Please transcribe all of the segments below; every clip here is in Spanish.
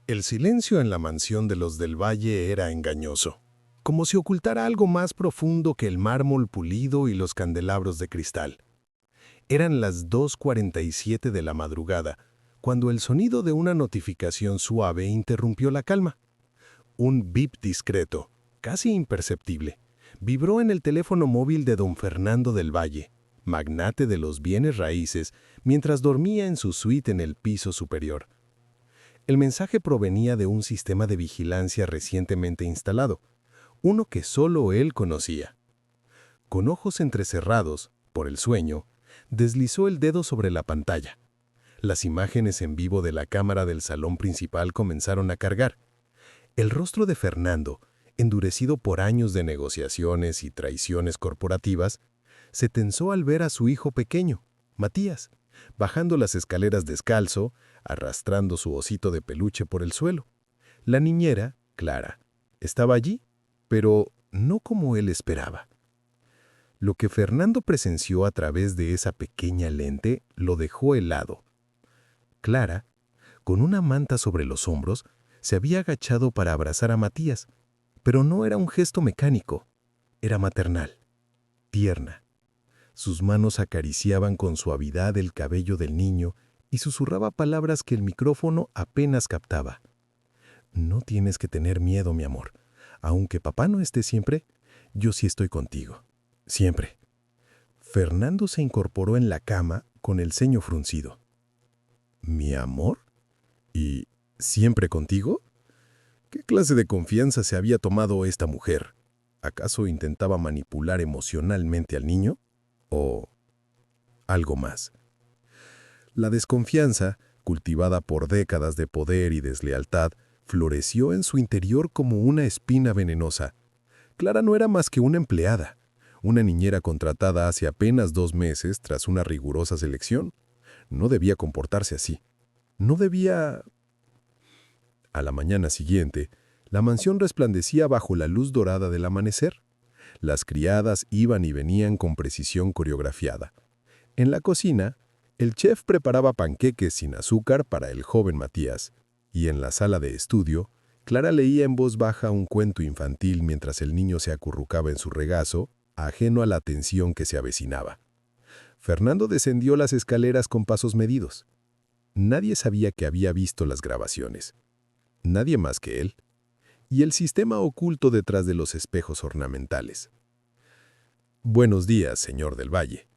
El silencio en la mansión de los del Valle era engañoso, como si ocultara algo más profundo que el mármol pulido y los candelabros de cristal. Eran las 2:47 de la madrugada, cuando el sonido de una notificación suave interrumpió la calma. Un bip discreto, casi imperceptible, vibró en el teléfono móvil de don Fernando del Valle, magnate de los bienes raíces, mientras dormía en su suite en el piso superior. El mensaje provenía de un sistema de vigilancia recientemente instalado, uno que solo él conocía. Con ojos entrecerrados, por el sueño, deslizó el dedo sobre la pantalla. Las imágenes en vivo de la cámara del salón principal comenzaron a cargar. El rostro de Fernando, endurecido por años de negociaciones y traiciones corporativas, se tensó al ver a su hijo pequeño, Matías, bajando las escaleras descalzo, arrastrando su osito de peluche por el suelo. La niñera, Clara, estaba allí, pero no como él esperaba. Lo que Fernando presenció a través de esa pequeña lente lo dejó helado. Clara, con una manta sobre los hombros, se había agachado para abrazar a Matías, pero no era un gesto mecánico, era maternal, tierna. Sus manos acariciaban con suavidad el cabello del niño y susurraba palabras que el micrófono apenas captaba. No tienes que tener miedo, mi amor. Aunque papá no esté siempre, yo sí estoy contigo. Siempre. Fernando se incorporó en la cama con el ceño fruncido. ¿Mi amor? ¿Y siempre contigo? ¿Qué clase de confianza se había tomado esta mujer? ¿Acaso intentaba manipular emocionalmente al niño? ¿O algo más? La desconfianza, cultivada por décadas de poder y deslealtad, floreció en su interior como una espina venenosa. Clara no era más que una empleada, una niñera contratada hace apenas 2 meses tras una rigurosa selección. No debía comportarse así. No debía... A la mañana siguiente, la mansión resplandecía bajo la luz dorada del amanecer. Las criadas iban y venían con precisión coreografiada. En la cocina, el chef preparaba panqueques sin azúcar para el joven Matías, y en la sala de estudio, Clara leía en voz baja un cuento infantil mientras el niño se acurrucaba en su regazo, ajeno a la tensión que se avecinaba. Fernando descendió las escaleras con pasos medidos. Nadie sabía que había visto las grabaciones. Nadie más que él. Y el sistema oculto detrás de los espejos ornamentales. «Buenos días, señor del Valle»,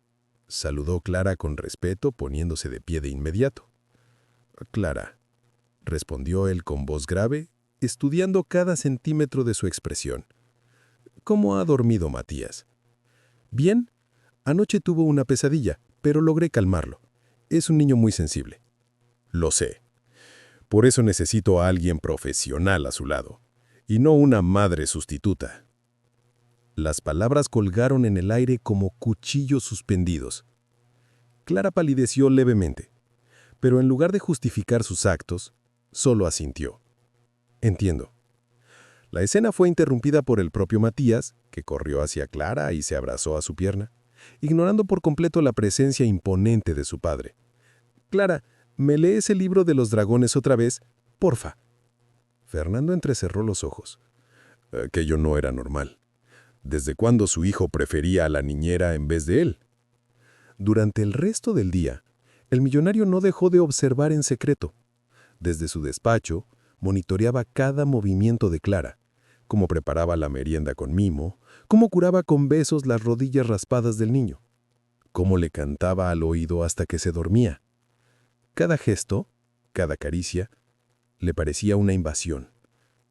saludó Clara con respeto, poniéndose de pie de inmediato. «Clara», respondió él con voz grave, estudiando cada centímetro de su expresión. «¿Cómo ha dormido Matías?» «Bien. Anoche tuvo una pesadilla, pero logré calmarlo. Es un niño muy sensible». «Lo sé. Por eso necesito a alguien profesional a su lado, y no una madre sustituta». Las palabras colgaron en el aire como cuchillos suspendidos. Clara palideció levemente, pero en lugar de justificar sus actos, solo asintió. «Entiendo». La escena fue interrumpida por el propio Matías, que corrió hacia Clara y se abrazó a su pierna, ignorando por completo la presencia imponente de su padre. «Clara, ¿me lees el libro de los dragones otra vez? Porfa». Fernando entrecerró los ojos. Aquello no era normal. ¿Desde cuándo su hijo prefería a la niñera en vez de él? Durante el resto del día, el millonario no dejó de observar en secreto. Desde su despacho, monitoreaba cada movimiento de Clara, cómo preparaba la merienda con mimo, cómo curaba con besos las rodillas raspadas del niño, cómo le cantaba al oído hasta que se dormía. Cada gesto, cada caricia, le parecía una invasión,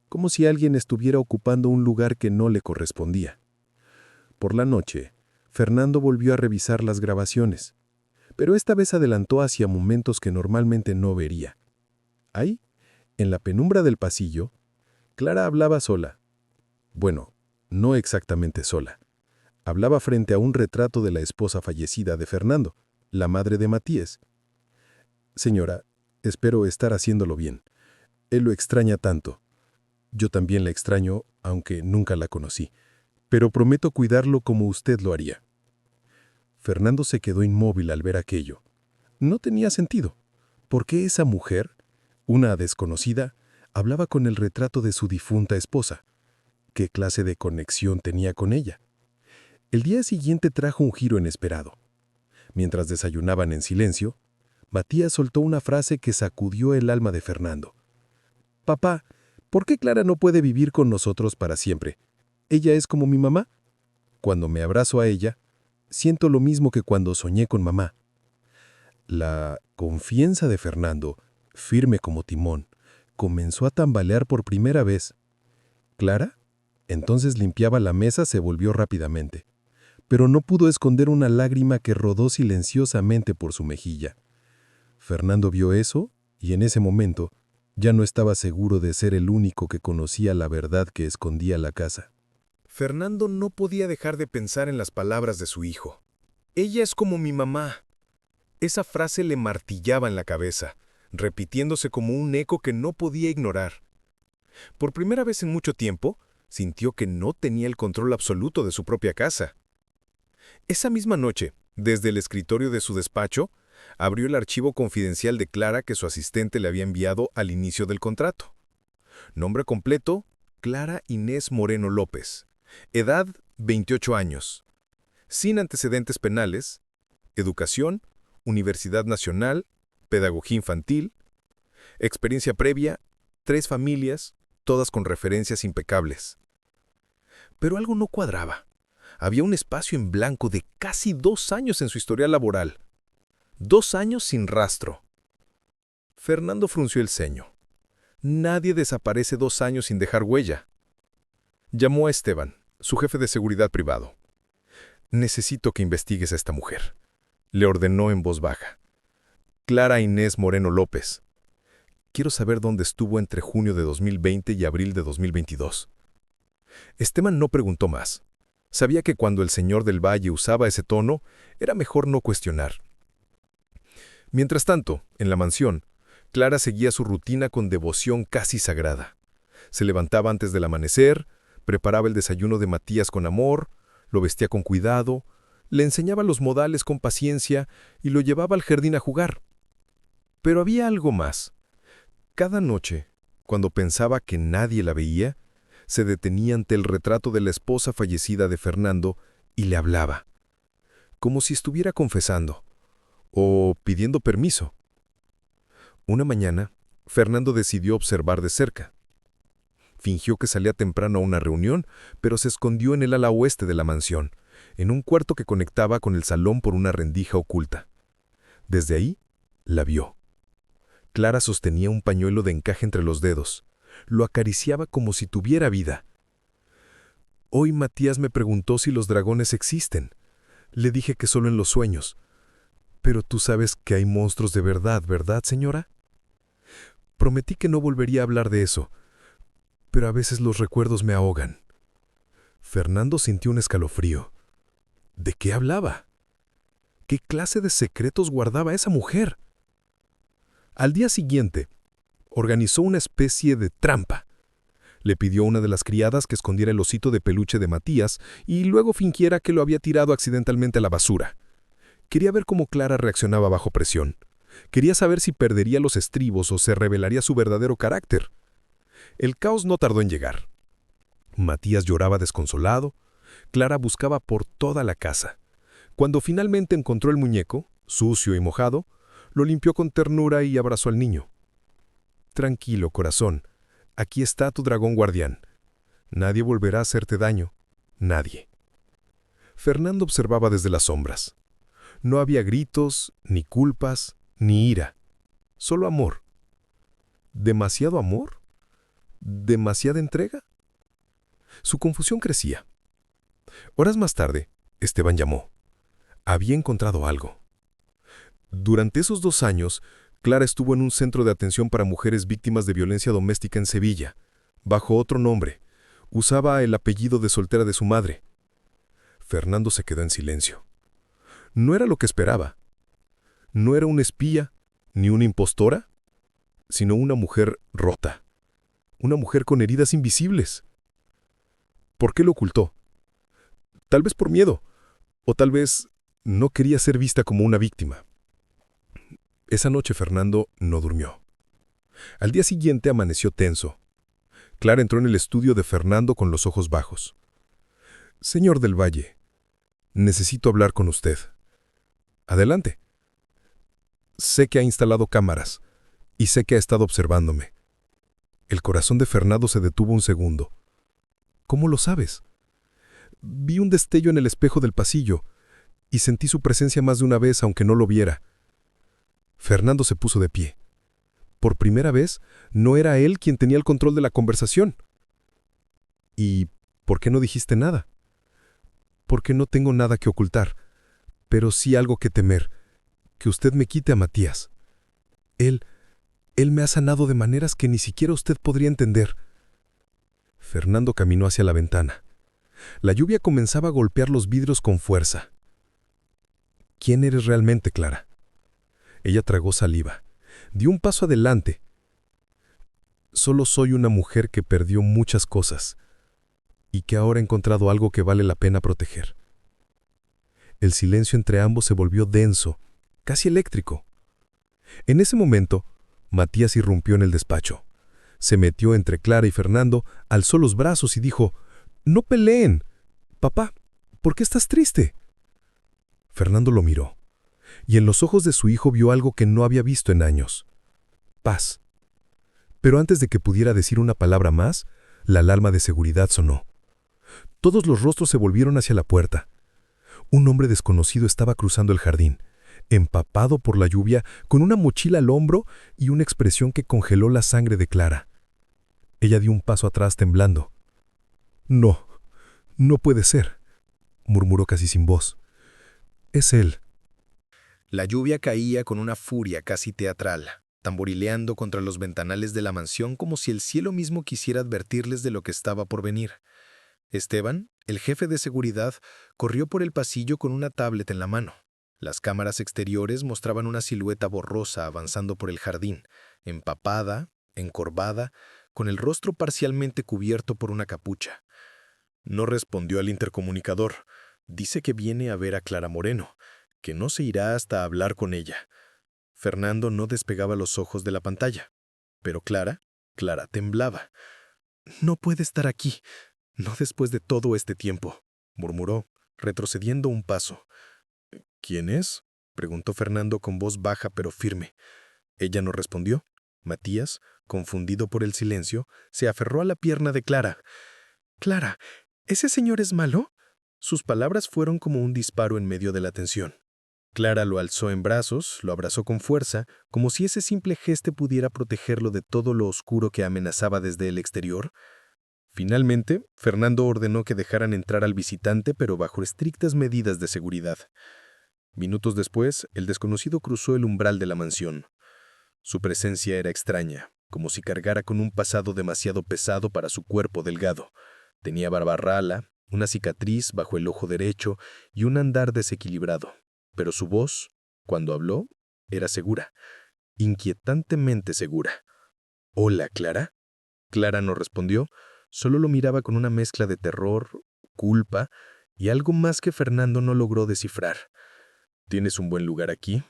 como si alguien estuviera ocupando un lugar que no le correspondía. Por la noche, Fernando volvió a revisar las grabaciones, pero esta vez adelantó hacia momentos que normalmente no vería. Ahí, en la penumbra del pasillo, Clara hablaba sola. Bueno, no exactamente sola. Hablaba frente a un retrato de la esposa fallecida de Fernando, la madre de Matías. «Señora, espero estar haciéndolo bien. Él lo extraña tanto. Yo también la extraño, aunque nunca la conocí. Pero prometo cuidarlo como usted lo haría». Fernando se quedó inmóvil al ver aquello. No tenía sentido. ¿Por qué esa mujer, una desconocida, Hablaba con el retrato de su difunta esposa. ¿Qué clase de conexión tenía con ella? El día siguiente trajo un giro inesperado. Mientras desayunaban en silencio, Matías soltó una frase que sacudió el alma de Fernando. «Papá, ¿por qué Clara no puede vivir con nosotros para siempre? Ella es como mi mamá. Cuando me abrazo a ella, siento lo mismo que cuando soñé con mamá». La confianza de Fernando, firme como timón, comenzó a tambalear por primera vez. ¿Clara? Entonces limpiaba la mesa, se volvió rápidamente, pero no pudo esconder una lágrima que rodó silenciosamente por su mejilla. Fernando vio eso y en ese momento ya no estaba seguro de ser el único que conocía la verdad que escondía la casa. Fernando no podía dejar de pensar en las palabras de su hijo. «Ella es como mi mamá». Esa frase le martillaba en la cabeza, repitiéndose como un eco que no podía ignorar. Por primera vez en mucho tiempo, sintió que no tenía el control absoluto de su propia casa. Esa misma noche, desde el escritorio de su despacho, abrió el archivo confidencial de Clara que su asistente le había enviado al inicio del contrato. Nombre completo: Clara Inés Moreno López. Edad: 28 años. Sin antecedentes penales. Educación: Universidad Nacional, Pedagogía Infantil. Experiencia previa: 3 familias, todas con referencias impecables. Pero algo no cuadraba. Había un espacio en blanco de casi 2 años en su historial laboral. 2 años sin rastro. Fernando frunció el ceño. Nadie desaparece 2 años sin dejar huella. Llamó a Esteban, su jefe de seguridad privado. «Necesito que investigues a esta mujer», le ordenó en voz baja. «Clara Inés Moreno López. Quiero saber dónde estuvo entre junio de 2020 y abril de 2022. Esteban no preguntó más. Sabía que cuando el señor del Valle usaba ese tono, era mejor no cuestionar. Mientras tanto, en la mansión, Clara seguía su rutina con devoción casi sagrada. Se levantaba antes del amanecer, preparaba el desayuno de Matías con amor, lo vestía con cuidado, le enseñaba los modales con paciencia y lo llevaba al jardín a jugar. Pero había algo más. Cada noche, cuando pensaba que nadie la veía, se detenía ante el retrato de la esposa fallecida de Fernando y le hablaba, como si estuviera confesando o pidiendo permiso. Una mañana, Fernando decidió observar de cerca. Fingió que salía temprano a una reunión, pero se escondió en el ala oeste de la mansión, en un cuarto que conectaba con el salón por una rendija oculta. Desde ahí, la vio. Clara sostenía un pañuelo de encaje entre los dedos. Lo acariciaba como si tuviera vida. Hoy Matías me preguntó si los dragones existen. Le dije que solo en los sueños. Pero tú sabes que hay monstruos de verdad, ¿verdad, señora? Prometí que no volvería a hablar de eso, pero a veces los recuerdos me ahogan. Fernando sintió un escalofrío. ¿De qué hablaba? ¿Qué clase de secretos guardaba esa mujer? Al día siguiente, organizó una especie de trampa. Le pidió a una de las criadas que escondiera el osito de peluche de Matías y luego fingiera que lo había tirado accidentalmente a la basura. Quería ver cómo Clara reaccionaba bajo presión. Quería saber si perdería los estribos o se revelaría su verdadero carácter. El caos no tardó en llegar. Matías lloraba desconsolado. Clara buscaba por toda la casa. Cuando finalmente encontró el muñeco, sucio y mojado, lo limpió con ternura y abrazó al niño. Tranquilo, corazón. Aquí está tu dragón guardián. Nadie volverá a hacerte daño. Nadie. Fernando observaba desde las sombras. No había gritos, ni culpas, ni ira. Solo amor. ¿Demasiado amor? ¿Demasiada entrega? Su confusión crecía. Horas más tarde, Esteban llamó. Había encontrado algo. Durante esos 2 años, Clara estuvo en un centro de atención para mujeres víctimas de violencia doméstica en Sevilla, bajo otro nombre. Usaba el apellido de soltera de su madre. Fernando se quedó en silencio. No era lo que esperaba. No era una espía, ni una impostora, sino una mujer rota. Una mujer con heridas invisibles. ¿Por qué lo ocultó? Tal vez por miedo, o tal vez no quería ser vista como una víctima. Esa noche Fernando no durmió. Al día siguiente amaneció tenso. Clara entró en el estudio de Fernando con los ojos bajos. «Señor del Valle, necesito hablar con usted». «Adelante». «Sé que ha instalado cámaras y sé que ha estado observándome». El corazón de Fernando se detuvo un segundo. «¿Cómo lo sabes?» «Vi un destello en el espejo del pasillo y sentí su presencia más de una vez aunque no lo viera». Fernando se puso de pie. Por primera vez, no era él quien tenía el control de la conversación. «¿Y por qué no dijiste nada?» «Porque no tengo nada que ocultar, pero sí algo que temer, que usted me quite a Matías. Él me ha sanado de maneras que ni siquiera usted podría entender». Fernando caminó hacia la ventana. La lluvia comenzaba a golpear los vidrios con fuerza. «¿Quién eres realmente, Clara?» Ella tragó saliva. Dio un paso adelante. «Solo soy una mujer que perdió muchas cosas y que ahora ha encontrado algo que vale la pena proteger». El silencio entre ambos se volvió denso, casi eléctrico. En ese momento, Matías irrumpió en el despacho. Se metió entre Clara y Fernando, alzó los brazos y dijo: «No peleen. Papá, ¿por qué estás triste?» Fernando lo miró, y en los ojos de su hijo vio algo que no había visto en años: paz. Pero antes de que pudiera decir una palabra más, la alarma de seguridad sonó. Todos los rostros se volvieron hacia la puerta. Un hombre desconocido estaba cruzando el jardín, empapado por la lluvia, con una mochila al hombro y una expresión que congeló la sangre de Clara. Ella dio un paso atrás temblando. «No, no puede ser», murmuró casi sin voz. «Es él». La lluvia caía con una furia casi teatral, tamborileando contra los ventanales de la mansión como si el cielo mismo quisiera advertirles de lo que estaba por venir. Esteban, el jefe de seguridad, corrió por el pasillo con una tablet en la mano. Las cámaras exteriores mostraban una silueta borrosa avanzando por el jardín, empapada, encorvada, con el rostro parcialmente cubierto por una capucha. No respondió al intercomunicador. Dice que viene a ver a Clara Moreno, que no se irá hasta hablar con ella. Fernando no despegaba los ojos de la pantalla. Pero Clara temblaba. «No puede estar aquí, no después de todo este tiempo», murmuró, retrocediendo un paso. «¿Quién es?», preguntó Fernando con voz baja pero firme. Ella no respondió. Matías, confundido por el silencio, se aferró a la pierna de Clara. «Clara, ¿ese señor es malo?». Sus palabras fueron como un disparo en medio de la tensión. Clara lo alzó en brazos, lo abrazó con fuerza, como si ese simple gesto pudiera protegerlo de todo lo oscuro que amenazaba desde el exterior. Finalmente, Fernando ordenó que dejaran entrar al visitante, pero bajo estrictas medidas de seguridad. Minutos después, el desconocido cruzó el umbral de la mansión. Su presencia era extraña, como si cargara con un pasado demasiado pesado para su cuerpo delgado. Tenía barba rala, una cicatriz bajo el ojo derecho y un andar desequilibrado. Pero su voz, cuando habló, era segura, inquietantemente segura. «Hola, Clara». Clara no respondió, solo lo miraba con una mezcla de terror, culpa y algo más que Fernando no logró descifrar. «Tienes un buen lugar aquí,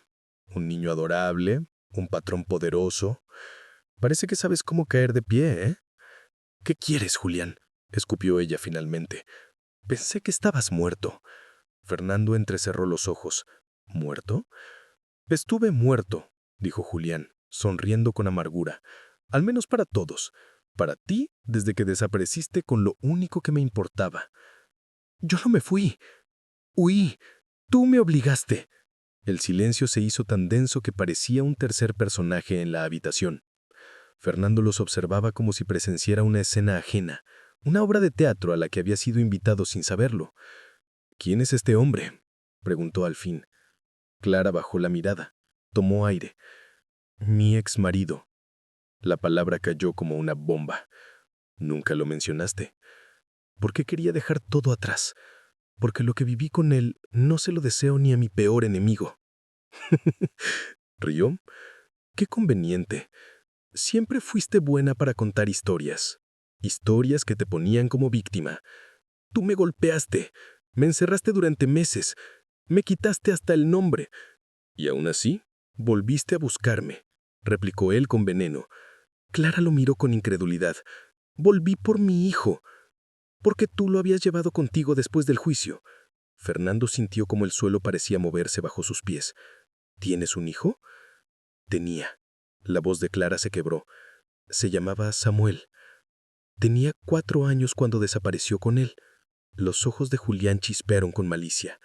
un niño adorable, un patrón poderoso. Parece que sabes cómo caer de pie, ¿eh?». «¿Qué quieres, Julián?», escupió ella finalmente. «Pensé que estabas muerto». Fernando entrecerró los ojos. «¿Muerto?». «Estuve muerto», dijo Julián, sonriendo con amargura. «Al menos para todos. Para ti, desde que desapareciste con lo único que me importaba». «Yo no me fui. Huí. Tú me obligaste». El silencio se hizo tan denso que parecía un tercer personaje en la habitación. Fernando los observaba como si presenciara una escena ajena, una obra de teatro a la que había sido invitado sin saberlo. «¿Quién es este hombre?», preguntó al fin. Clara bajó la mirada, tomó aire. «Mi ex marido». La palabra cayó como una bomba. «Nunca lo mencionaste». «Porque quería dejar todo atrás. Porque lo que viví con él no se lo deseo ni a mi peor enemigo». Rió. «Qué conveniente. Siempre fuiste buena para contar historias. Historias que te ponían como víctima. Tú me golpeaste. Me encerraste durante meses. Me quitaste hasta el nombre. Y aún así, volviste a buscarme», replicó él con veneno. Clara lo miró con incredulidad. Volví por mi hijo. Porque tú lo habías llevado contigo después del juicio. Fernando sintió como el suelo parecía moverse bajo sus pies. ¿Tienes un hijo? Tenía. La voz de Clara se quebró. Se llamaba Samuel. Tenía 4 años cuando desapareció con él. Los ojos de Julián chispearon con malicia.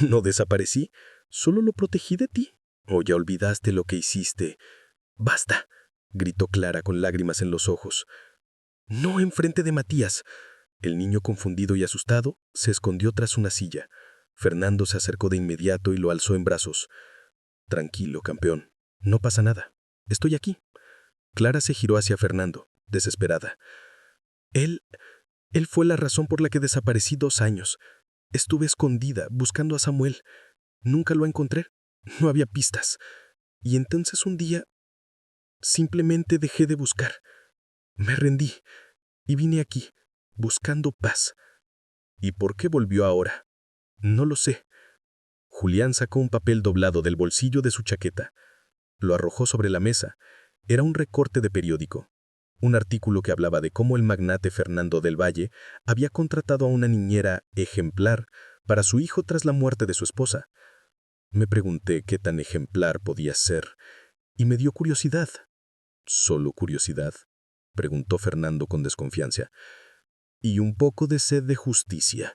No desaparecí, solo lo protegí de ti. ¿O ya olvidaste lo que hiciste? ¡Basta!, gritó Clara con lágrimas en los ojos. No enfrente de Matías. El niño, confundido y asustado, se escondió tras una silla. Fernando se acercó de inmediato y lo alzó en brazos. Tranquilo, campeón. No pasa nada. Estoy aquí. Clara se giró hacia Fernando, desesperada. Él fue la razón por la que desaparecí 2 años. Estuve escondida, buscando a Samuel. Nunca lo encontré. No había pistas. Y entonces un día, simplemente dejé de buscar. Me rendí y vine aquí, buscando paz. ¿Y por qué volvió ahora? No lo sé. Julián sacó un papel doblado del bolsillo de su chaqueta. Lo arrojó sobre la mesa. Era un recorte de periódico. Un artículo que hablaba de cómo el magnate Fernando del Valle había contratado a una niñera ejemplar para su hijo tras la muerte de su esposa. Me pregunté qué tan ejemplar podía ser, y me dio curiosidad. ¿Solo curiosidad?, preguntó Fernando con desconfianza. Y un poco de sed de justicia.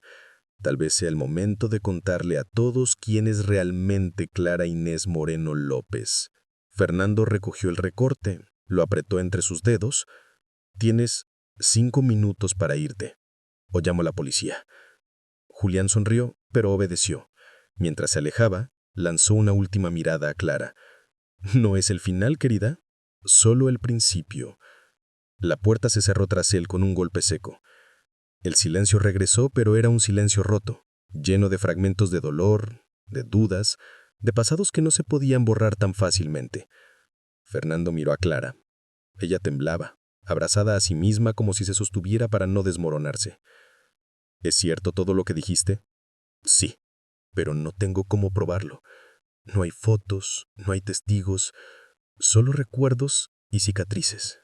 Tal vez sea el momento de contarle a todos quién es realmente Clara Inés Moreno López. Fernando recogió el recorte, lo apretó entre sus dedos. Tienes 5 minutos para irte, o llamo a la policía. Julián sonrió, pero obedeció. Mientras se alejaba, lanzó una última mirada a Clara. No es el final, querida, solo el principio. La puerta se cerró tras él con un golpe seco. El silencio regresó, pero era un silencio roto, lleno de fragmentos de dolor, de dudas, de pasados que no se podían borrar tan fácilmente. Fernando miró a Clara. Ella temblaba, abrazada a sí misma como si se sostuviera para no desmoronarse. ¿Es cierto todo lo que dijiste? Sí, pero no tengo cómo probarlo. No hay fotos, no hay testigos, solo recuerdos y cicatrices.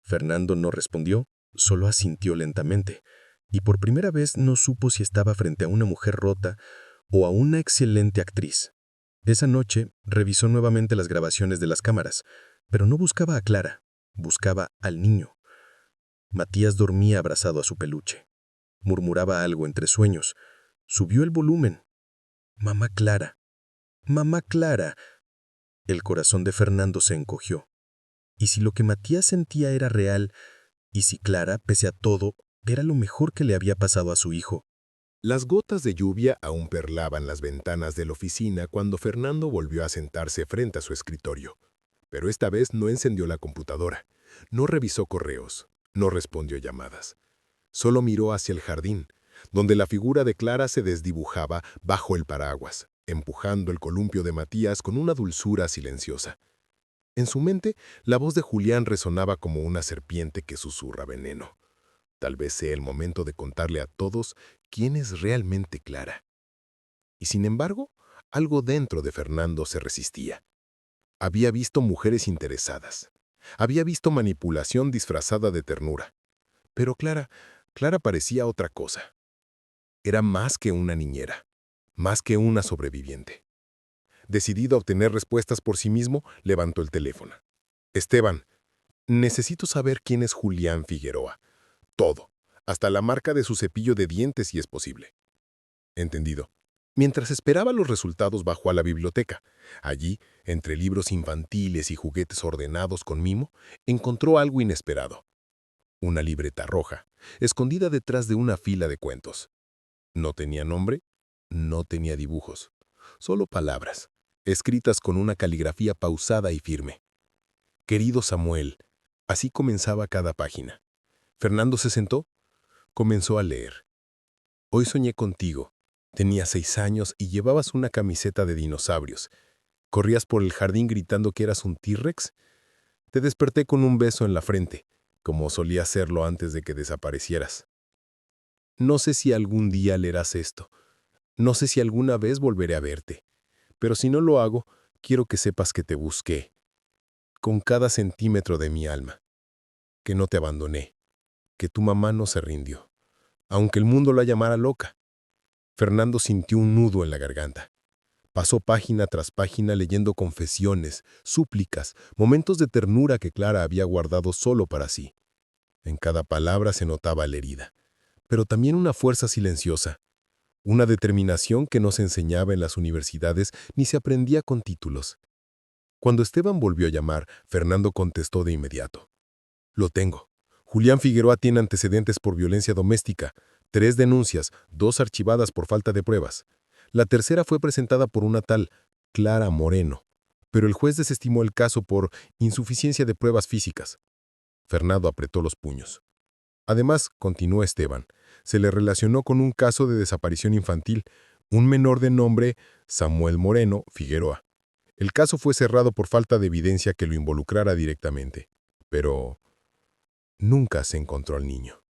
Fernando no respondió, solo asintió lentamente, y por primera vez no supo si estaba frente a una mujer rota o a una excelente actriz. Esa noche revisó nuevamente las grabaciones de las cámaras, pero no buscaba a Clara, buscaba al niño. Matías dormía abrazado a su peluche. Murmuraba algo entre sueños. Subió el volumen. «Mamá Clara, mamá Clara». El corazón de Fernando se encogió. ¿Y si lo que Matías sentía era real? ¿Y si Clara, pese a todo, era lo mejor que le había pasado a su hijo? Las gotas de lluvia aún perlaban las ventanas de la oficina cuando Fernando volvió a sentarse frente a su escritorio. Pero esta vez no encendió la computadora, no revisó correos, no respondió llamadas. Solo miró hacia el jardín, donde la figura de Clara se desdibujaba bajo el paraguas, empujando el columpio de Matías con una dulzura silenciosa. En su mente, la voz de Julián resonaba como una serpiente que susurra veneno. Tal vez sea el momento de contarle a todos quién es realmente Clara. Y sin embargo, algo dentro de Fernando se resistía. Había visto mujeres interesadas. Había visto manipulación disfrazada de ternura. Pero Clara parecía otra cosa. Era más que una niñera, más que una sobreviviente. Decidido a obtener respuestas por sí mismo, levantó el teléfono. «Esteban, necesito saber quién es Julián Figueroa. Todo, hasta la marca de su cepillo de dientes si es posible». «Entendido». Mientras esperaba los resultados, bajó a la biblioteca. Allí, entre libros infantiles y juguetes ordenados con mimo, encontró algo inesperado. Una libreta roja, escondida detrás de una fila de cuentos. No tenía nombre, no tenía dibujos, solo palabras, escritas con una caligrafía pausada y firme. «Querido Samuel», así comenzaba cada página. Fernando se sentó, comenzó a leer. «Hoy soñé contigo. Tenías 6 años y llevabas una camiseta de dinosaurios. Corrías por el jardín gritando que eras un T-Rex. Te desperté con un beso en la frente, como solía hacerlo antes de que desaparecieras. No sé si algún día leerás esto. No sé si alguna vez volveré a verte. Pero si no lo hago, quiero que sepas que te busqué. con cada centímetro de mi alma, que no te abandoné, que tu mamá no se rindió, aunque el mundo la llamara loca. Fernando sintió un nudo en la garganta. Pasó página tras página leyendo confesiones, súplicas, momentos de ternura que Clara había guardado solo para sí. En cada palabra se notaba la herida, pero también una fuerza silenciosa, una determinación que no se enseñaba en las universidades ni se aprendía con títulos. Cuando Esteban volvió a llamar, Fernando contestó de inmediato. Lo tengo. Julián Figueroa tiene antecedentes por violencia doméstica, 3 denuncias, 2 archivadas por falta de pruebas. La tercera fue presentada por una tal Clara Moreno, pero el juez desestimó el caso por insuficiencia de pruebas físicas. Fernando apretó los puños. Además, continuó Esteban, se le relacionó con un caso de desaparición infantil, un menor de nombre Samuel Moreno Figueroa. El caso fue cerrado por falta de evidencia que lo involucrara directamente, pero nunca se encontró al niño.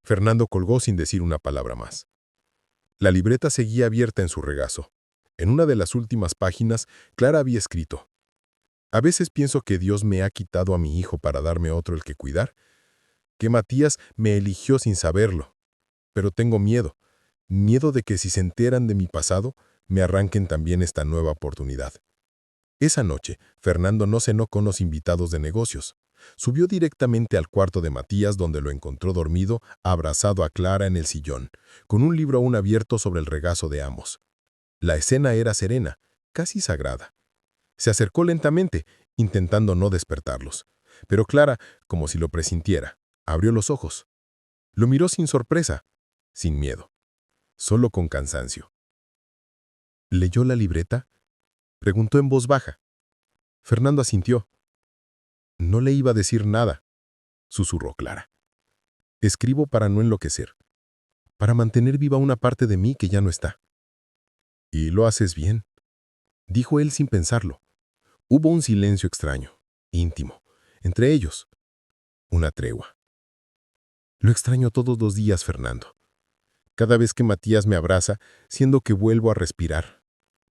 Fernando colgó sin decir una palabra más. La libreta seguía abierta en su regazo. En una de las últimas páginas, Clara había escrito: «A veces pienso que Dios me ha quitado a mi hijo para darme otro el que cuidar, que Matías me eligió sin saberlo. Pero tengo miedo de que si se enteran de mi pasado, me arranquen también esta nueva oportunidad». Esa noche, Fernando no cenó con los invitados de negocios. Subió directamente al cuarto de Matías, donde lo encontró dormido, abrazado a Clara en el sillón, con un libro aún abierto sobre el regazo de ambos. La escena era serena, casi sagrada. Se acercó lentamente, intentando no despertarlos. Pero Clara, como si lo presintiera, abrió los ojos. Lo miró sin sorpresa, sin miedo, solo con cansancio. ¿Leyó la libreta?, preguntó en voz baja. Fernando asintió. «No le iba a decir nada», susurró Clara. «Escribo para no enloquecer, para mantener viva una parte de mí que ya no está». «Y lo haces bien», dijo él sin pensarlo. Hubo un silencio extraño, íntimo, entre ellos. Una tregua. «Lo extraño todos los días, Fernando. Cada vez que Matías me abraza, siento que vuelvo a respirar.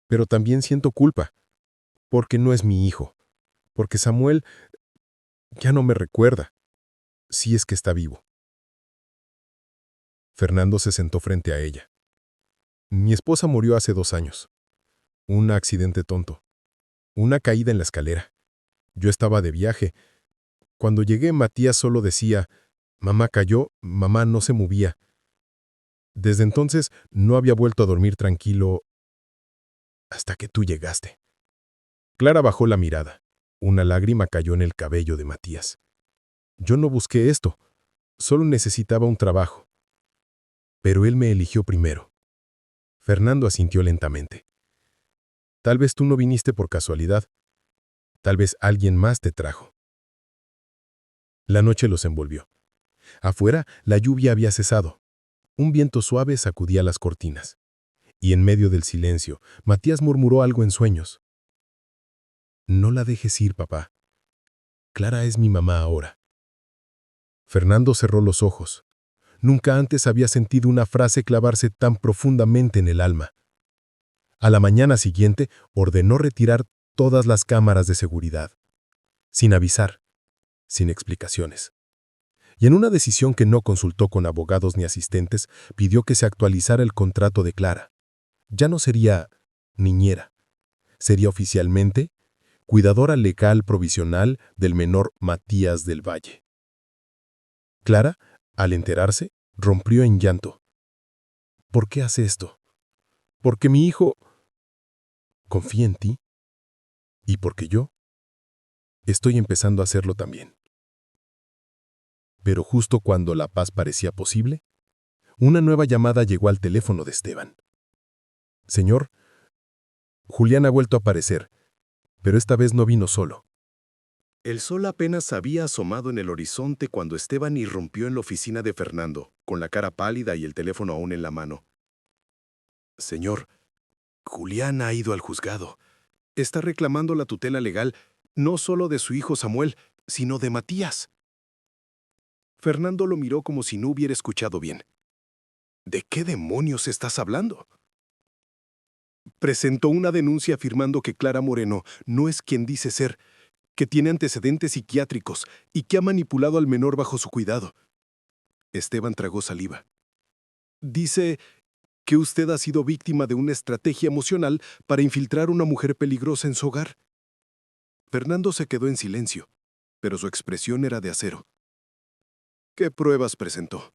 Pero también siento culpa, porque no es mi hijo, porque Samuel ya no me recuerda, si es que está vivo». Fernando se sentó frente a ella. «Mi esposa murió hace 2 años. Un accidente tonto. Una caída en la escalera. Yo estaba de viaje. Cuando llegué, Matías solo decía: «Mamá cayó, mamá no se movía». Desde entonces no había vuelto a dormir tranquilo hasta que tú llegaste». Clara bajó la mirada. Una lágrima cayó en el cabello de Matías. «Yo no busqué esto. Solo necesitaba un trabajo. Pero él me eligió primero». Fernando asintió lentamente. «Tal vez tú no viniste por casualidad. Tal vez alguien más te trajo». La noche los envolvió. Afuera, la lluvia había cesado. Un viento suave sacudía las cortinas. Y en medio del silencio, Matías murmuró algo en sueños. «No la dejes ir, papá. Clara es mi mamá ahora». Fernando cerró los ojos. Nunca antes había sentido una frase clavarse tan profundamente en el alma. A la mañana siguiente, ordenó retirar todas las cámaras de seguridad, sin avisar, sin explicaciones. Y en una decisión que no consultó con abogados ni asistentes, pidió que se actualizara el contrato de Clara. Ya no sería niñera, sería oficialmente cuidadora legal provisional del menor Matías del Valle. Clara, al enterarse, rompió en llanto. «¿Por qué hace esto? Porque mi hijo confía en ti y porque yo estoy empezando a hacerlo también». Pero justo cuando la paz parecía posible, una nueva llamada llegó al teléfono de Esteban. «Señor, Julián ha vuelto a aparecer, pero esta vez no vino solo». El sol apenas había asomado en el horizonte cuando Esteban irrumpió en la oficina de Fernando, con la cara pálida y el teléfono aún en la mano. «Señor, Julián ha ido al juzgado. Está reclamando la tutela legal, no solo de su hijo Samuel, sino de Matías». Fernando lo miró como si no hubiera escuchado bien. «¿De qué demonios estás hablando?» «Presentó una denuncia afirmando que Clara Moreno no es quien dice ser, que tiene antecedentes psiquiátricos y que ha manipulado al menor bajo su cuidado. Esteban tragó saliva. Dice que usted ha sido víctima de una estrategia emocional para infiltrar a una mujer peligrosa en su hogar. Fernando se quedó en silencio, pero su expresión era de acero. ¿Qué pruebas presentó?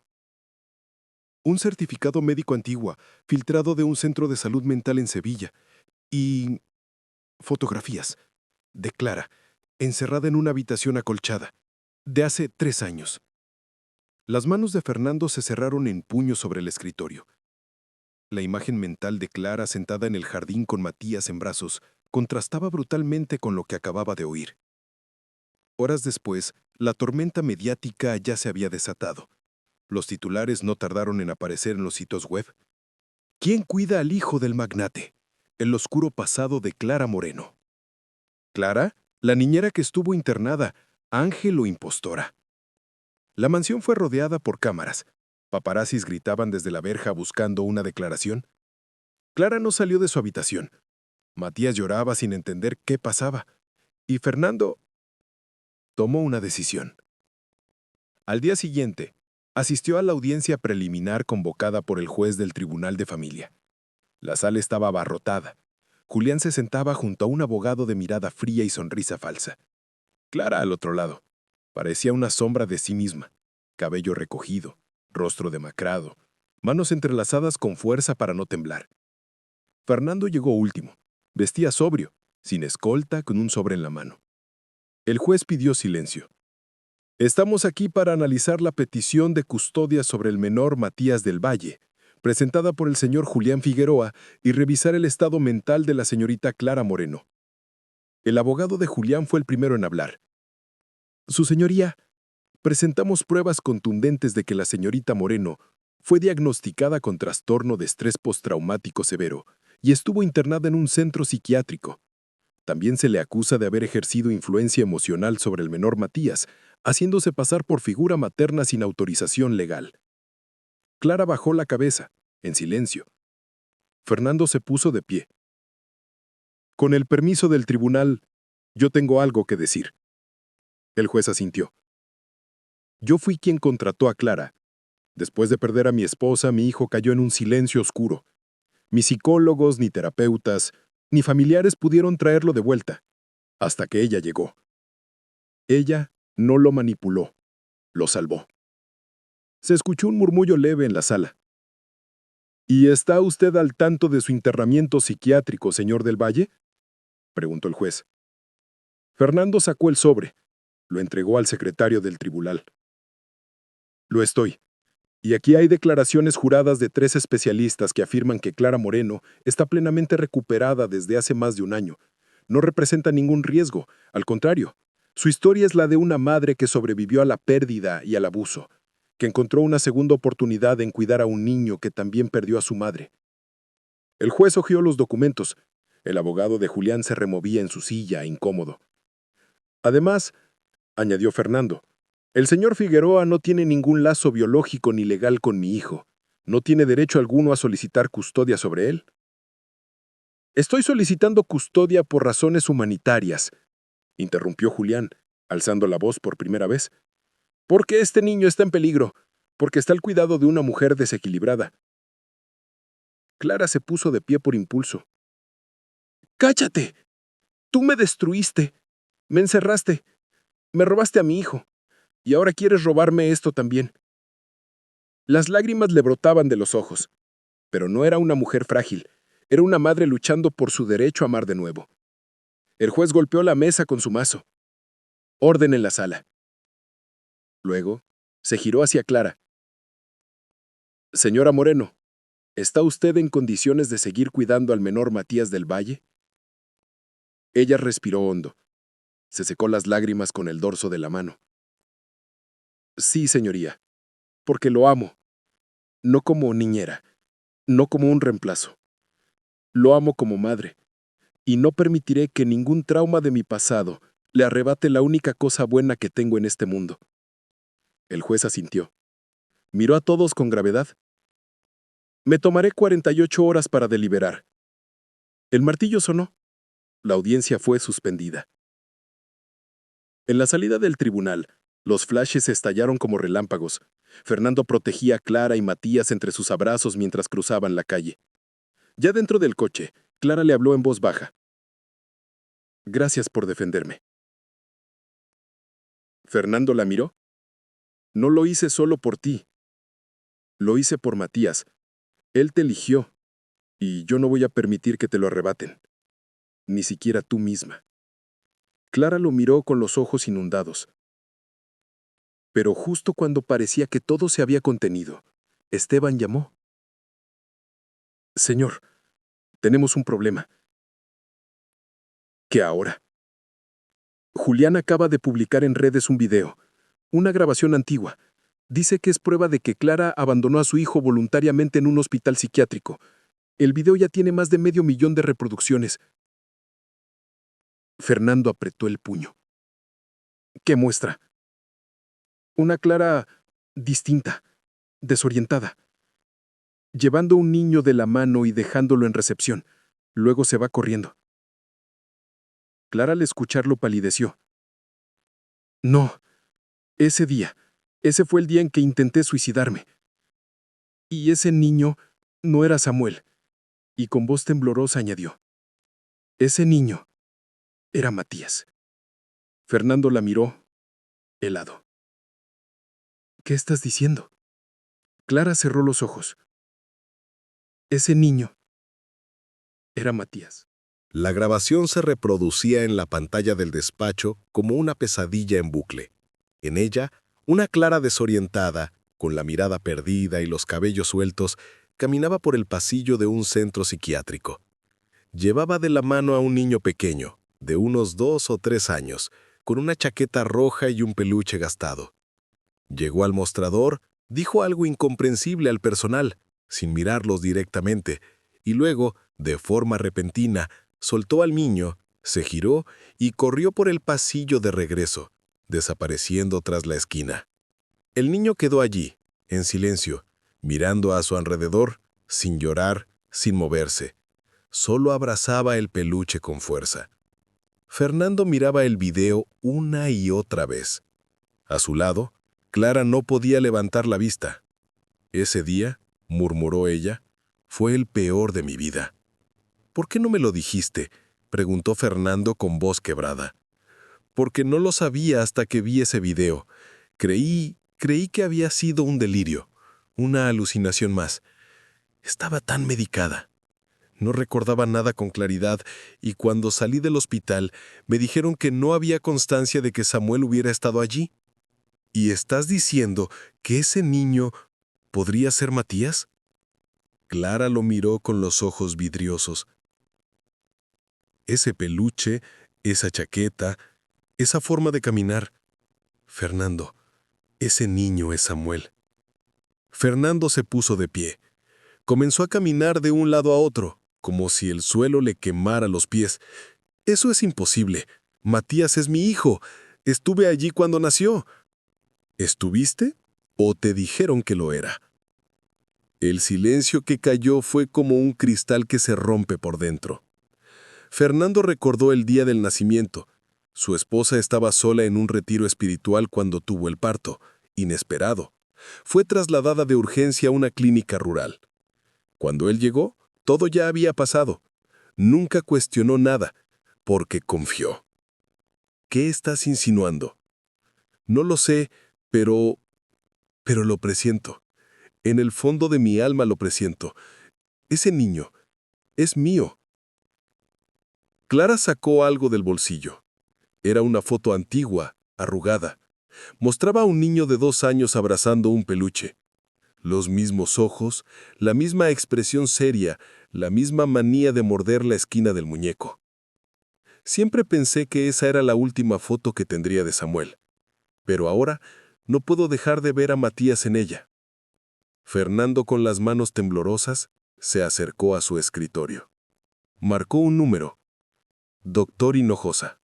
Un certificado médico antiguo, filtrado de un centro de salud mental en Sevilla, y fotografías de Clara, encerrada en una habitación acolchada, de hace 3 años. Las manos de Fernando se cerraron en puños sobre el escritorio. La imagen mental de Clara sentada en el jardín con Matías en brazos contrastaba brutalmente con lo que acababa de oír. Horas después, la tormenta mediática ya se había desatado. Los titulares no tardaron en aparecer en los sitios web. ¿Quién cuida al hijo del magnate? El oscuro pasado de Clara Moreno. Clara, la niñera que estuvo internada, ángel o impostora. La mansión fue rodeada por cámaras. Paparazzis gritaban desde la verja buscando una declaración. Clara no salió de su habitación. Matías lloraba sin entender qué pasaba. Y Fernando tomó una decisión. Al día siguiente, asistió a la audiencia preliminar convocada por el juez del Tribunal de Familia. La sala estaba abarrotada. Julián se sentaba junto a un abogado de mirada fría y sonrisa falsa. Clara al otro lado. Parecía una sombra de sí misma. Cabello recogido, rostro demacrado, manos entrelazadas con fuerza para no temblar. Fernando llegó último. Vestía sobrio, sin escolta, con un sobre en la mano. El juez pidió silencio. Estamos aquí para analizar la petición de custodia sobre el menor Matías del Valle, presentada por el señor Julián Figueroa, y revisar el estado mental de la señorita Clara Moreno. El abogado de Julián fue el primero en hablar. Su señoría, presentamos pruebas contundentes de que la señorita Moreno fue diagnosticada con trastorno de estrés postraumático severo y estuvo internada en un centro psiquiátrico. También se le acusa de haber ejercido influencia emocional sobre el menor Matías, haciéndose pasar por figura materna sin autorización legal. Clara bajó la cabeza, en silencio. Fernando se puso de pie. Con el permiso del tribunal, yo tengo algo que decir. El juez asintió. Yo fui quien contrató a Clara. Después de perder a mi esposa, mi hijo cayó en un silencio oscuro. Ni psicólogos, ni terapeutas, ni familiares pudieron traerlo de vuelta, hasta que ella llegó. Ella no lo manipuló, lo salvó. Se escuchó un murmullo leve en la sala. ¿Y está usted al tanto de su internamiento psiquiátrico, señor del Valle?, preguntó el juez. Fernando sacó el sobre, lo entregó al secretario del tribunal. Lo estoy. Y aquí hay declaraciones juradas de 3 especialistas que afirman que Clara Moreno está plenamente recuperada desde hace más de un año. No representa ningún riesgo, al contrario. Su historia es la de una madre que sobrevivió a la pérdida y al abuso, que encontró una segunda oportunidad en cuidar a un niño que también perdió a su madre. El juez hojeó los documentos. El abogado de Julián se removía en su silla, incómodo. Además, añadió Fernando, el señor Figueroa no tiene ningún lazo biológico ni legal con mi hijo. No tiene derecho alguno a solicitar custodia sobre él. Estoy solicitando custodia por razones humanitarias, interrumpió Julián, alzando la voz por primera vez. Porque este niño está en peligro, porque está al cuidado de una mujer desequilibrada. Clara se puso de pie por impulso. ¡Cállate! Tú me destruiste, me encerraste, me robaste a mi hijo. Y ahora quieres robarme esto también. Las lágrimas le brotaban de los ojos, pero no era una mujer frágil, era una madre luchando por su derecho a amar de nuevo. El juez golpeó la mesa con su mazo. Orden en la sala. Luego, se giró hacia Clara. Señora Moreno, ¿está usted en condiciones de seguir cuidando al menor Matías del Valle? Ella respiró hondo. Se secó las lágrimas con el dorso de la mano. Sí, señoría, porque lo amo. No como niñera, no como un reemplazo. Lo amo como madre, y no permitiré que ningún trauma de mi pasado le arrebate la única cosa buena que tengo en este mundo. El juez asintió. Miró a todos con gravedad. Me tomaré 48 horas para deliberar. El martillo sonó. La audiencia fue suspendida. En la salida del tribunal, los flashes estallaron como relámpagos. Fernando protegía a Clara y Matías entre sus abrazos mientras cruzaban la calle. Ya dentro del coche, Clara le habló en voz baja. «Gracias por defenderme». Fernando la miró. «No lo hice solo por ti. Lo hice por Matías. Él te eligió, y yo no voy a permitir que te lo arrebaten. Ni siquiera tú misma». Clara lo miró con los ojos inundados. Pero justo cuando parecía que todo se había contenido, Esteban llamó. «Señor, tenemos un problema». «¿Qué ahora?» «Julián acaba de publicar en redes un video, una grabación antigua. Dice que es prueba de que Clara abandonó a su hijo voluntariamente en un hospital psiquiátrico. El video ya tiene más de 500.000 de reproducciones». Fernando apretó el puño. «¿Qué muestra?» «Una Clara distinta, desorientada, llevando un niño de la mano y dejándolo en recepción. Luego se va corriendo». Clara al escucharlo palideció. «No, ese fue el día en que intenté suicidarme. Y ese niño no era Samuel». Y con voz temblorosa añadió. «Ese niño era Matías». Fernando la miró, helado. «¿Qué estás diciendo?» Clara cerró los ojos. «Ese niño era Matías». La grabación se reproducía en la pantalla del despacho como una pesadilla en bucle. En ella, una Clara desorientada, con la mirada perdida y los cabellos sueltos, caminaba por el pasillo de un centro psiquiátrico. Llevaba de la mano a un niño pequeño, de unos 2 o 3 años, con una chaqueta roja y un peluche gastado. Llegó al mostrador, dijo algo incomprensible al personal, sin mirarlos directamente, y luego, de forma repentina, soltó al niño, se giró y corrió por el pasillo de regreso, desapareciendo tras la esquina. El niño quedó allí, en silencio, mirando a su alrededor, sin llorar, sin moverse. Solo abrazaba el peluche con fuerza. Fernando miraba el video una y otra vez. A su lado, Clara no podía levantar la vista. «Ese día», murmuró ella, «fue el peor de mi vida». «¿Por qué no me lo dijiste?», preguntó Fernando con voz quebrada. «Porque no lo sabía hasta que vi ese video. Creí que había sido un delirio, una alucinación más. Estaba tan medicada. No recordaba nada con claridad y cuando salí del hospital me dijeron que no había constancia de que Samuel hubiera estado allí». «¿Y estás diciendo que ese niño podría ser Matías?». Clara lo miró con los ojos vidriosos. «Ese peluche, esa chaqueta, esa forma de caminar. Fernando, ese niño es Samuel». Fernando se puso de pie. Comenzó a caminar de un lado a otro, como si el suelo le quemara los pies. «Eso es imposible. Matías es mi hijo. Estuve allí cuando nació». «¿Estuviste? ¿O te dijeron que lo era?». El silencio que cayó fue como un cristal que se rompe por dentro. Fernando recordó el día del nacimiento. Su esposa estaba sola en un retiro espiritual cuando tuvo el parto, inesperado. Fue trasladada de urgencia a una clínica rural. Cuando él llegó, todo ya había pasado. Nunca cuestionó nada, porque confió. «¿Qué estás insinuando?». «No lo sé, pero lo presiento. En el fondo de mi alma lo presiento. Ese niño es mío». Clara sacó algo del bolsillo. Era una foto antigua, arrugada. Mostraba a un niño de 2 años abrazando un peluche. Los mismos ojos, la misma expresión seria, la misma manía de morder la esquina del muñeco. Siempre pensé que esa era la última foto que tendría de Samuel. Pero ahora no puedo dejar de ver a Matías en ella. Fernando, con las manos temblorosas, se acercó a su escritorio. Marcó un número. «Doctor Hinojosa,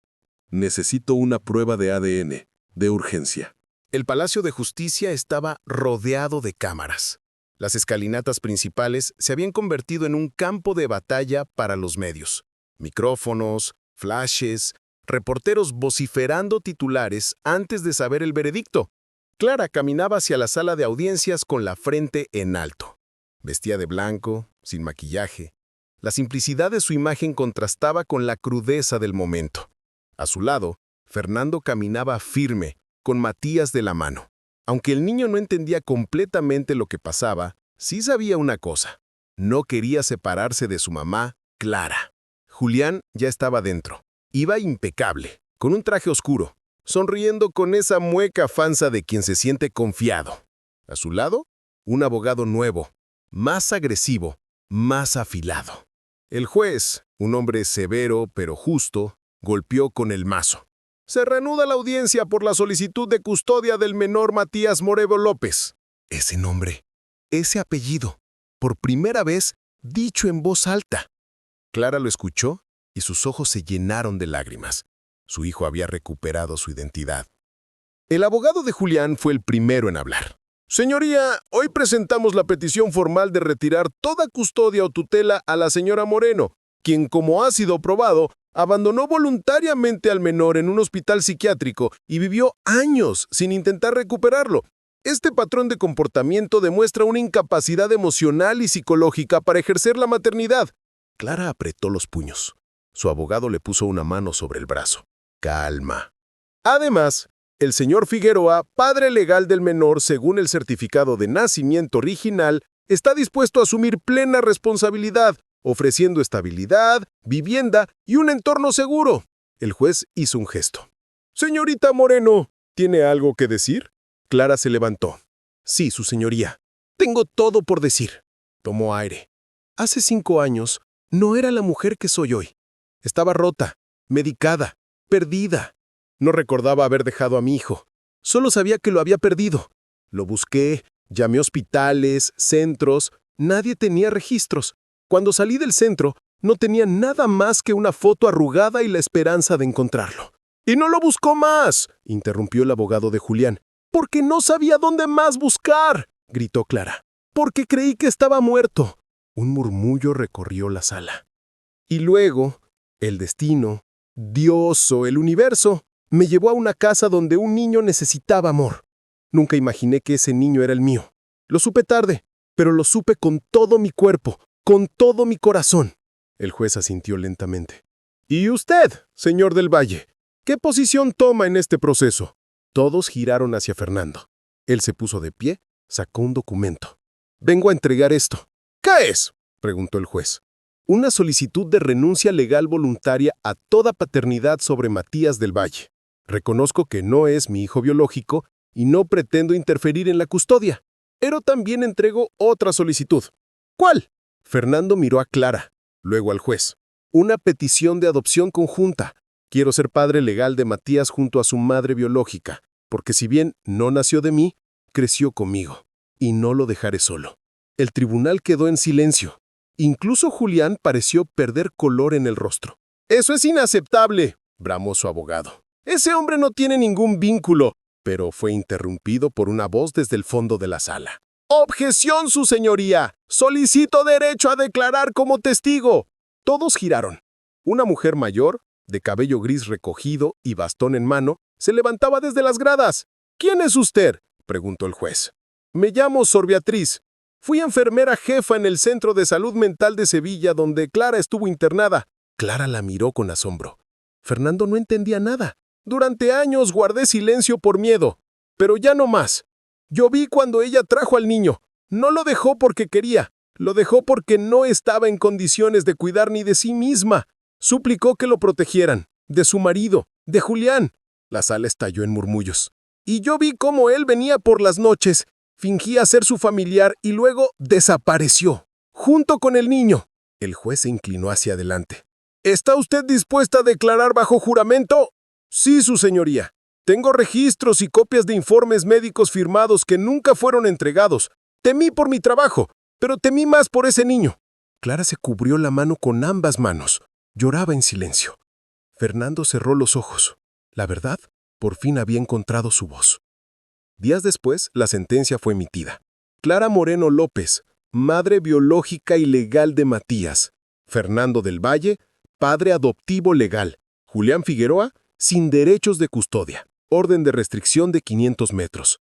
necesito una prueba de ADN, de urgencia». El Palacio de Justicia estaba rodeado de cámaras. Las escalinatas principales se habían convertido en un campo de batalla para los medios. Micrófonos, flashes, reporteros vociferando titulares antes de saber el veredicto. Clara caminaba hacia la sala de audiencias con la frente en alto. Vestía de blanco, sin maquillaje. La simplicidad de su imagen contrastaba con la crudeza del momento. A su lado, Fernando caminaba firme, con Matías de la mano. Aunque el niño no entendía completamente lo que pasaba, sí sabía una cosa. No quería separarse de su mamá, Clara. Julián ya estaba dentro. Iba impecable, con un traje oscuro, sonriendo con esa mueca falsa de quien se siente confiado. A su lado, un abogado nuevo, más agresivo, más afilado. El juez, un hombre severo pero justo, golpeó con el mazo. Se reanuda la audiencia por la solicitud de custodia del menor Matías Moreno López. Ese nombre, ese apellido, por primera vez dicho en voz alta. Clara lo escuchó y sus ojos se llenaron de lágrimas. Su hijo había recuperado su identidad. El abogado de Julián fue el primero en hablar. Señoría, hoy presentamos la petición formal de retirar toda custodia o tutela a la señora Moreno, quien, como ha sido probado, abandonó voluntariamente al menor en un hospital psiquiátrico y vivió años sin intentar recuperarlo. Este patrón de comportamiento demuestra una incapacidad emocional y psicológica para ejercer la maternidad. Clara apretó los puños. Su abogado le puso una mano sobre el brazo. Calma. Además, el señor Figueroa, padre legal del menor según el certificado de nacimiento original, está dispuesto a asumir plena responsabilidad, ofreciendo estabilidad, vivienda y un entorno seguro. El juez hizo un gesto. Señorita Moreno, ¿tiene algo que decir? Clara se levantó. Sí, su señoría. Tengo todo por decir. Tomó aire. Hace 5 años, no era la mujer que soy hoy. Estaba rota, medicada, perdida. No recordaba haber dejado a mi hijo. Solo sabía que lo había perdido. Lo busqué, llamé a hospitales, centros. Nadie tenía registros. Cuando salí del centro, no tenía nada más que una foto arrugada y la esperanza de encontrarlo. «¡Y no lo buscó más!», interrumpió el abogado de Julián. «Porque no sabía dónde más buscar», gritó Clara. «Porque creí que estaba muerto». Un murmullo recorrió la sala. Y luego, el destino, Dios o el universo, me llevó a una casa donde un niño necesitaba amor. Nunca imaginé que ese niño era el mío. Lo supe tarde, pero lo supe con todo mi cuerpo, con todo mi corazón. El juez asintió lentamente. ¿Y usted, señor del Valle, qué posición toma en este proceso? Todos giraron hacia Fernando. Él se puso de pie, sacó un documento. Vengo a entregar esto. ¿Qué es?, preguntó el juez. Una solicitud de renuncia legal voluntaria a toda paternidad sobre Matías del Valle. Reconozco que no es mi hijo biológico y no pretendo interferir en la custodia. Pero también entrego otra solicitud. ¿Cuál? Fernando miró a Clara, luego al juez. Una petición de adopción conjunta. Quiero ser padre legal de Matías junto a su madre biológica, porque si bien no nació de mí, creció conmigo, y no lo dejaré solo. El tribunal quedó en silencio. Incluso Julián pareció perder color en el rostro. «Eso es inaceptable», bramó su abogado. «Ese hombre no tiene ningún vínculo», pero fue interrumpido por una voz desde el fondo de la sala. «¡Objeción, su señoría! ¡Solicito derecho a declarar como testigo!». Todos giraron. Una mujer mayor, de cabello gris recogido y bastón en mano, se levantaba desde las gradas. «¿Quién es usted?», preguntó el juez. «Me llamo Sor Beatriz. Fui enfermera jefa en el Centro de Salud Mental de Sevilla, donde Clara estuvo internada». Clara la miró con asombro. Fernando no entendía nada. «Durante años guardé silencio por miedo, pero ya no más. Yo vi cuando ella trajo al niño. No lo dejó porque quería, lo dejó porque no estaba en condiciones de cuidar ni de sí misma. Suplicó que lo protegieran, de su marido, de Julián». La sala estalló en murmullos. «Y yo vi cómo él venía por las noches, fingía ser su familiar y luego desapareció, junto con el niño». El juez se inclinó hacia adelante. «¿Está usted dispuesta a declarar bajo juramento?». «Sí, su señoría. Tengo registros y copias de informes médicos firmados que nunca fueron entregados. Temí por mi trabajo, pero temí más por ese niño». Clara se cubrió la mano con ambas manos. Lloraba en silencio. Fernando cerró los ojos. La verdad, por fin había encontrado su voz. Días después, la sentencia fue emitida. Clara Moreno López, madre biológica y legal de Matías. Fernando del Valle, padre adoptivo legal. Julián Figueroa, sin derechos de custodia. Orden de restricción de 500 metros.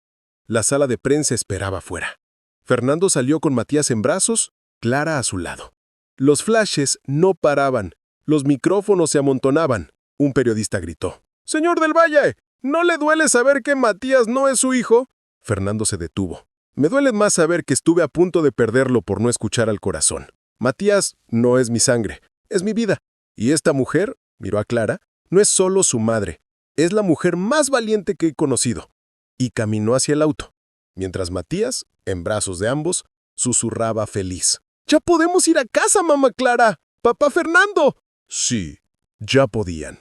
La sala de prensa esperaba afuera. Fernando salió con Matías en brazos, Clara a su lado. Los flashes no paraban. Los micrófonos se amontonaban. Un periodista gritó: «¡Señor del Valle! ¿No le duele saber que Matías no es su hijo?». Fernando se detuvo. «Me duele más saber que estuve a punto de perderlo por no escuchar al corazón. Matías no es mi sangre, es mi vida. Y esta mujer», miró a Clara, «no es solo su madre, es la mujer más valiente que he conocido». Y caminó hacia el auto, mientras Matías, en brazos de ambos, susurraba feliz: «¡Ya podemos ir a casa, mamá Clara! ¡Papá Fernando!». Sí, ya podían.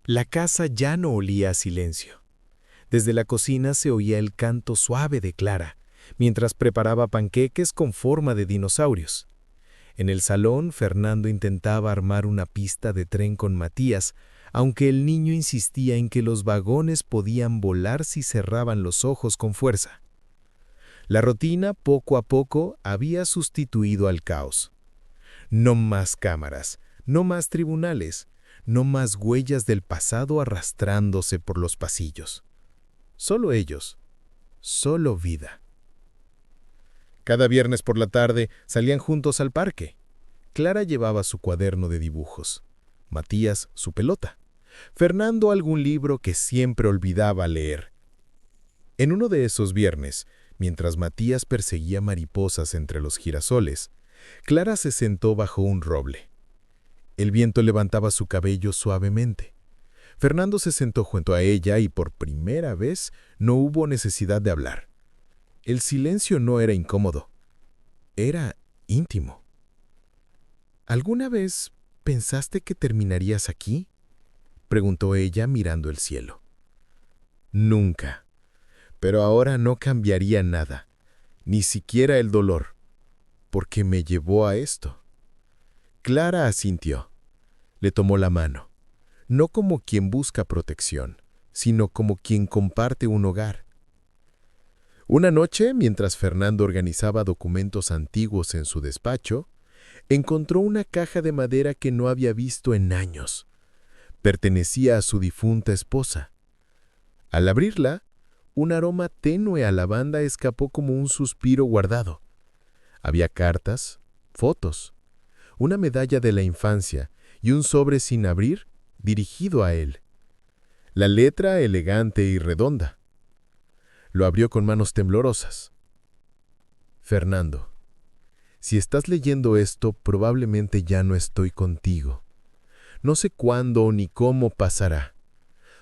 La casa ya no olía a silencio. Desde la cocina se oía el canto suave de Clara, mientras preparaba panqueques con forma de dinosaurios. En el salón, Fernando intentaba armar una pista de tren con Matías, aunque el niño insistía en que los vagones podían volar si cerraban los ojos con fuerza. La rutina, poco a poco, había sustituido al caos. No más cámaras, no más tribunales, no más huellas del pasado arrastrándose por los pasillos. Solo ellos, solo vida. Cada viernes por la tarde salían juntos al parque. Clara llevaba su cuaderno de dibujos, Matías su pelota, Fernando algún libro que siempre olvidaba leer. En uno de esos viernes, mientras Matías perseguía mariposas entre los girasoles, Clara se sentó bajo un roble. El viento levantaba su cabello suavemente. Fernando se sentó junto a ella y por primera vez no hubo necesidad de hablar. El silencio no era incómodo, era íntimo. ¿Alguna vez pensaste que terminarías aquí?, preguntó ella mirando el cielo. Nunca, pero ahora no cambiaría nada, ni siquiera el dolor, porque me llevó a esto. Clara asintió. Le tomó la mano, no como quien busca protección, sino como quien comparte un hogar. Una noche, mientras Fernando organizaba documentos antiguos en su despacho, encontró una caja de madera que no había visto en años. Pertenecía a su difunta esposa. Al abrirla, un aroma tenue a lavanda escapó como un suspiro guardado. Había cartas, fotos, una medalla de la infancia y un sobre sin abrir dirigido a él. La letra elegante y redonda. Lo abrió con manos temblorosas. Fernando, si estás leyendo esto, probablemente ya no estoy contigo. No sé cuándo ni cómo pasará.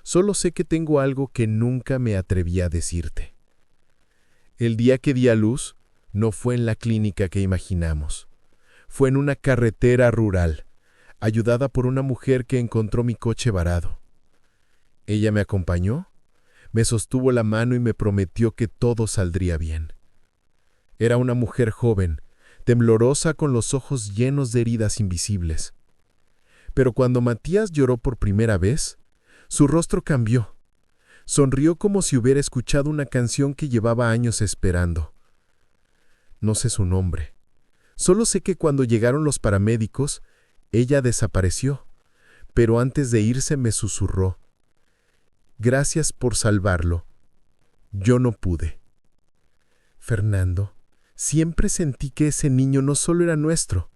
Solo sé que tengo algo que nunca me atreví a decirte. El día que di a luz no fue en la clínica que imaginamos. Fue en una carretera rural, ayudada por una mujer que encontró mi coche varado. Ella me acompañó, me sostuvo la mano y me prometió que todo saldría bien. Era una mujer joven, temblorosa con los ojos llenos de heridas invisibles. Pero cuando Matías lloró por primera vez, su rostro cambió. Sonrió como si hubiera escuchado una canción que llevaba años esperando. No sé su nombre. Solo sé que cuando llegaron los paramédicos, ella desapareció, pero antes de irse me susurró: «Gracias por salvarlo. Yo no pude». Fernando, siempre sentí que ese niño no solo era nuestro,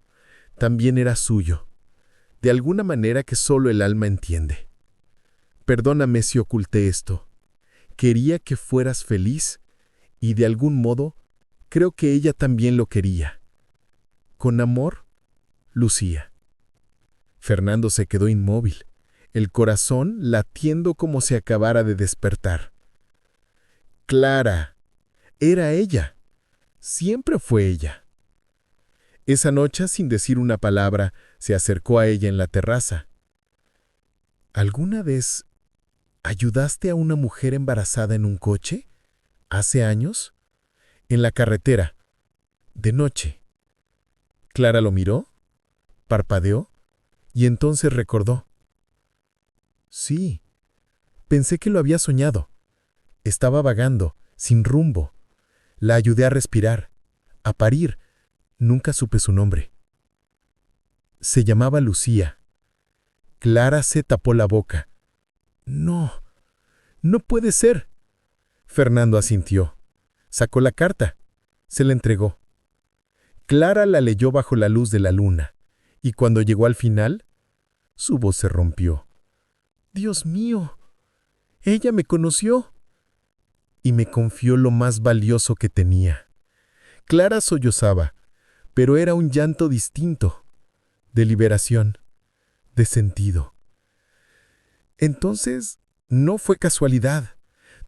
también era suyo, de alguna manera que solo el alma entiende. Perdóname si oculté esto. Quería que fueras feliz y de algún modo creo que ella también lo quería. Con amor, Lucía. Fernando se quedó inmóvil, el corazón latiendo como si acabara de despertar. Clara. Era ella. Siempre fue ella. Esa noche, sin decir una palabra, se acercó a ella en la terraza. ¿Alguna vez ayudaste a una mujer embarazada en un coche? ¿Hace años? En la carretera. De noche. Clara lo miró, parpadeó, y entonces recordó. Sí, pensé que lo había soñado. Estaba vagando, sin rumbo. La ayudé a respirar, a parir. Nunca supe su nombre. Se llamaba Lucía. Clara se tapó la boca. No, no puede ser. Fernando asintió. Sacó la carta. Se la entregó. Clara la leyó bajo la luz de la luna, y cuando llegó al final, su voz se rompió. Dios mío, ella me conoció y me confió lo más valioso que tenía. Clara sollozaba, pero era un llanto distinto, de liberación, de sentido. Entonces, no fue casualidad.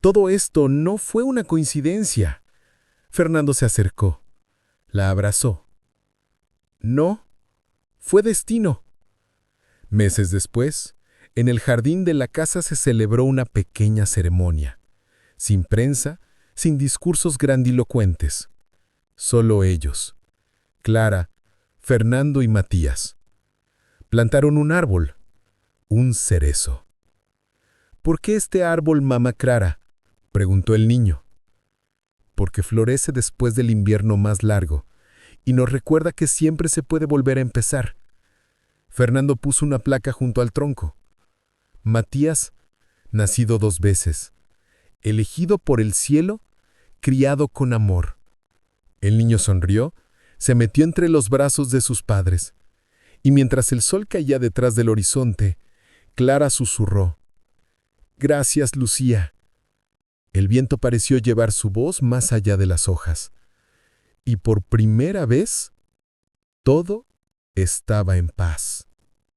Todo esto no fue una coincidencia. Fernando se acercó, la abrazó. No, fue destino. Meses después, en el jardín de la casa se celebró una pequeña ceremonia, sin prensa, sin discursos grandilocuentes. Solo ellos, Clara, Fernando y Matías. Plantaron un árbol, un cerezo. ¿Por qué este árbol, mamá Clara?, preguntó el niño. Porque florece después del invierno más largo y nos recuerda que siempre se puede volver a empezar. Fernando puso una placa junto al tronco. Matías, nacido 2 veces, elegido por el cielo, criado con amor. El niño sonrió, se metió entre los brazos de sus padres, y mientras el sol caía detrás del horizonte, Clara susurró: «Gracias, Lucía». El viento pareció llevar su voz más allá de las hojas, y por primera vez, todo estaba en paz.